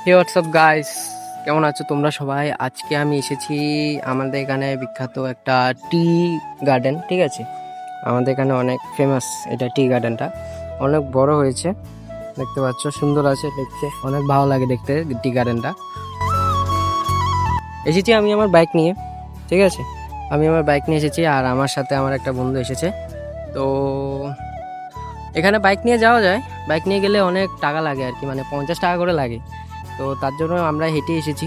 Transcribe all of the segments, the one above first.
হে WhatsApp guys, কেমন আছো তোমরা সবাই? আজকে আমি এসেছি আমাদের এখানে বিখ্যাত একটা টি গার্ডেন। ঠিক আছে, আমাদের এখানে অনেক ফেমাস এটা টি গার্ডেনটা। অনেক বড় হয়েছে, দেখতে পাচ্ছ, সুন্দর আছে দেখতে, অনেক ভালো লাগে দেখতে টি গার্ডেনটা। এসেছি আমি আমার বাইক নিয়ে। ঠিক আছে, আমি আমার বাইক নিয়ে এসেছি আর আমার সাথে আমার একটা বন্ধু এসেছে। তো এখানে বাইক নিয়ে যাওয়া যায়, বাইক নিয়ে গেলে অনেক টাকা লাগে আর কি, মানে 50 টাকা করে লাগে। তো তার জন্য আমরা হেঁটে এসেছি।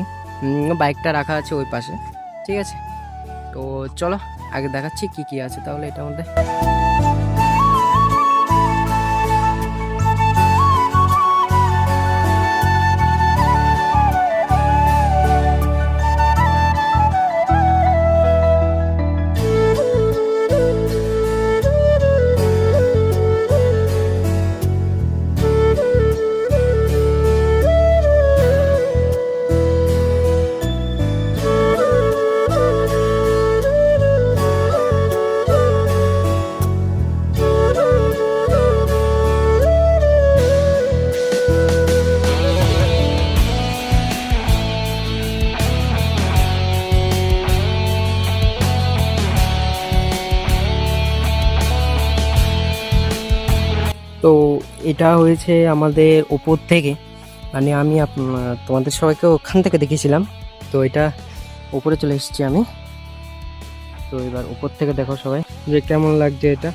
বাইকটা রাখা আছে ওই পাশে। ঠিক আছে, তো চলো আগে দেখাচ্ছি কি কি আছে তাহলে এটার মধ্যে। তো এটা হয়েছে আমাদের ওপর থেকে, মানে আমি তোমাদের সবাইকে ওখান থেকে দেখেছিলাম। তো এটা উপরে চলে এসেছি আমি। তো এবার উপর থেকে দেখো সবাই যে কেমন লাগছে এটা।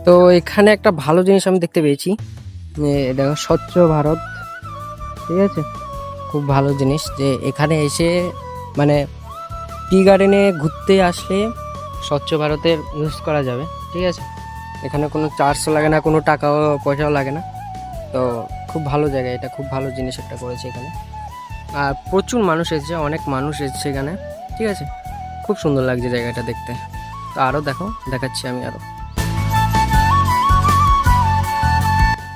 তো এখানে একটা ভালো জিনিস আমি দেখতে পেয়েছি, দেখো স্বচ্ছ ভারত। ঠিক আছে, খুব ভালো জিনিস যে এখানে এসে মানে টি গার্ডেনে ঘুরতে আসলে স্বচ্ছ ভারতের ইউজ করা যাবে। ঠিক আছে, এখানে কোনো চার্জও লাগে না, কোনো টাকাও পয়সাও লাগে না। তো খুব ভালো জায়গা, এটা খুব ভালো জিনিস একটা করেছে এখানে। আর প্রচুর মানুষ এসেছে, অনেক মানুষ এসেছে এখানে। ঠিক আছে, খুব সুন্দর লাগছে জায়গাটা দেখতে। তো আরও দেখো, দেখাচ্ছি আমি আরও।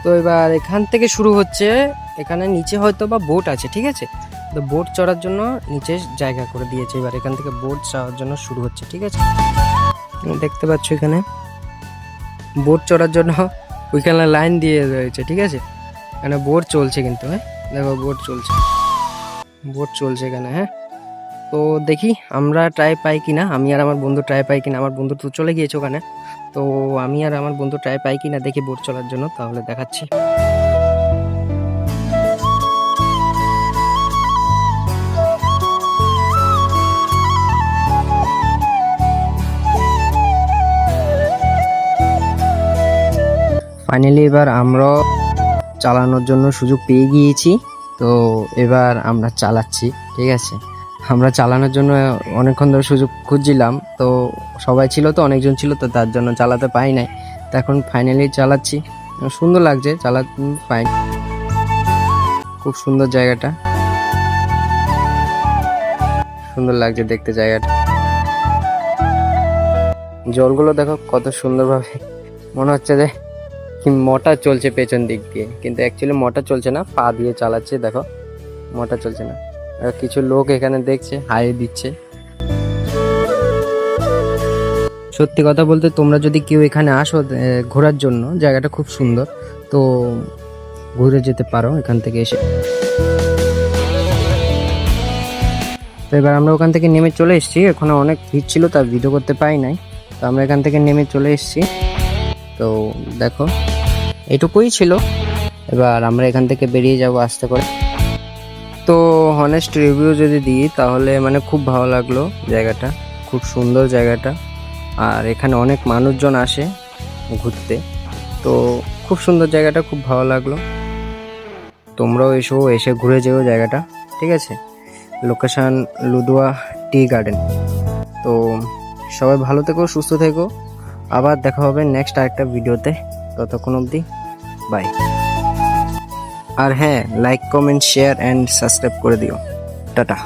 তো এবার এখান থেকে শুরু হচ্ছে, এখানে নিচে হয়তো বা বোট আছে। ঠিক আছে, তো বোট চড়ার জন্য নিচে জায়গা করে দিয়েছে, এবার এখান থেকে বোট চড়ার জন্য শুরু হচ্ছে। ঠিক আছে, দেখতে পাচ্ছ এখানে বোট চড়ার জন্য ওইখানে লাইন দিয়ে রয়েছে। ঠিক আছে, এখানে বোট চলছে কিন্তু, হ্যাঁ দেখো বোট চলছে, বোট চলছে এখানে। হ্যাঁ, তো দেখি আমরা ট্রাই পাই কিনা, আমি আর আমার বন্ধু ট্রাই পাই কিনা। আমার বন্ধু তো চলে গিয়েছে ওখানে, তো আমি আর আমার বন্ধু ট্রাই পাই কিনা দেখি বোট চলার জন্য, তাহলে দেখাচ্ছি। ফাইনালি এবার আমরা চালানোর জন্য সুযোগ পেয়ে গিয়েছি। তো এবার আমরা চালাচ্ছি। ঠিক আছে, আমরা চালানোর জন্য অনেকক্ষণ ধরে সুযোগ খুঁজছিলাম, তো সবাই ছিল, তো অনেকজন ছিল, তো তার জন্য চালাতে পাই নাই। তো এখন ফাইনালি চালাচ্ছি, সুন্দর লাগছে চালাতে। ফাইন, খুব সুন্দর জায়গাটা, সুন্দর লাগছে দেখতে জায়গাটা। জলগুলো দেখো কত সুন্দরভাবে, মনে হচ্ছে যে কি মোটর চলছে পেছন দিক দিয়ে, কিন্তু অ্যাকচুয়ালি মোটর চলছে না, পা দিয়ে চালাচ্ছে। দেখো মোটর চলছে না। আর কিছু লোক এখানে দেখছে, হাই দিচ্ছে। সত্যি কথা বলতে, তোমরা যদি কেউ এখানে আসো ঘোরার জন্য, জায়গাটা খুব সুন্দর, তো ঘুরে যেতে পারো এখান থেকে এসে। তো এবার আমরা ওখান থেকে নেমে চলে এসেছি, ওখানে অনেক ভিড় ছিল তার ভিডিও করতে পাই নাই। তো আমরা এখান থেকে নেমে চলে এসেছি। তো দেখো এটুকুই ছিল, এবার আমরা এখান থেকে বেরিয়ে যাব আস্তে করে। তো হনেস্ট রিভিউ যদি দিই তাহলে মানে খুব ভালো লাগলো জায়গাটা, খুব সুন্দর জায়গাটা। আর এখানে অনেক মানুষজন আসে ঘুরতে, তো খুব সুন্দর জায়গাটা, খুব ভালো লাগলো। তোমরাও এসে ঘুরে যেও জায়গাটা, ঠিক আছে। Location Ludua tea garden. তো সবাই ভালো থেকো, সুস্থ থেকো, আবার দেখা হবে নেক্সট আরেকটা ভিডিওতে। ততক্ষণ অবধি বাই। আর হ্যাঁ, like comment share and subscribe করে দিও। টাটা।